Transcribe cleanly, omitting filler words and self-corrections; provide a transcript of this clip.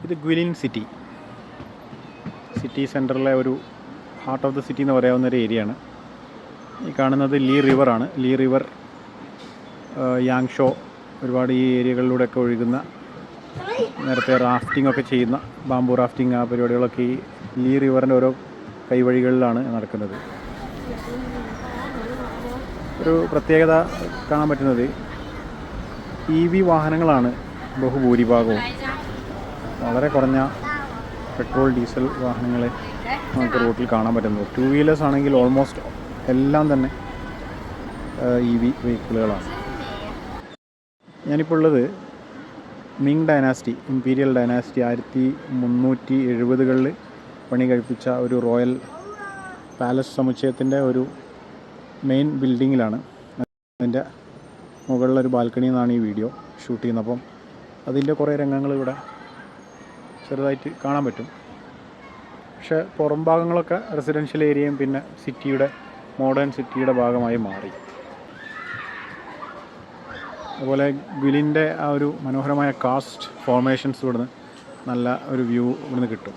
ഇത് ഗ്വിലിൻ സിറ്റി സെൻറ്ററിലെ ഒരു heart of the city എന്ന് പറയാവുന്ന ഒരു ഏരിയയാണ്. ഈ കാണുന്നത് ലീ റിവറാണ്. ലീ റിവർ, യാങ്ഷോ, ഒരുപാട് ഈ ഏരിയകളിലൂടെയൊക്കെ ഒഴുകുന്ന, നേരത്തെ റാഫ്റ്റിംഗ് ഒക്കെ ചെയ്യുന്ന, ബാംബു റാഫ്റ്റിംഗ്, ആ പരിപാടികളൊക്കെ ഈ ലീ റിവറിൻ്റെ ഓരോ കൈവഴികളിലാണ് നടക്കുന്നത്. ഒരു പ്രത്യേകത കാണാൻ പറ്റുന്നത് EV വാഹനങ്ങളാണ് ബഹുഭൂരിഭാഗവും. വളരെ കുറഞ്ഞ പെട്രോൾ, ഡീസൽ വാഹനങ്ങളെ നമുക്ക് റോട്ടിൽ കാണാൻ പറ്റുന്നത്. 2 വീലേഴ്സ് ആണെങ്കിൽ ഓൾമോസ്റ്റ് എല്ലാം തന്നെ EV വെഹിക്കിളുകളാണ്. ഞാനിപ്പോൾ ഉള്ളത് മിങ് ഡൈനാസ്റ്റി, ഇമ്പീരിയൽ ഡൈനാസ്റ്റി 1370കളിൽ പണി കഴിപ്പിച്ച ഒരു റോയൽ പാലസ് സമുച്ചയത്തിൻ്റെ ഒരു മെയിൻ ബിൽഡിങ്ങിലാണ്. അതിൻ്റെ മുകളിലൊരു ബാൽക്കണിയിൽ നിന്നാണ് ഈ വീഡിയോ ഷൂട്ട് ചെയ്യുന്നത്. അപ്പം അതിൻ്റെ കുറേ രംഗങ്ങൾ ഇവിടെ ചെറുതായിട്ട് കാണാൻ പറ്റും. പക്ഷേ പുറം ഭാഗങ്ങളൊക്കെ റെസിഡൻഷ്യൽ ഏരിയയും പിന്നെ സിറ്റിയുടെ, മോഡേൺ സിറ്റിയുടെ ഭാഗമായി മാറി. അതുപോലെ ഗ്വിലിൻ്റെ ആ ഒരു മനോഹരമായ കാസ്റ്റ് ഫോർമേഷൻസ് ഇവിടുന്ന് നല്ല ഒരു വ്യൂ ഇവിടുന്ന് കിട്ടും.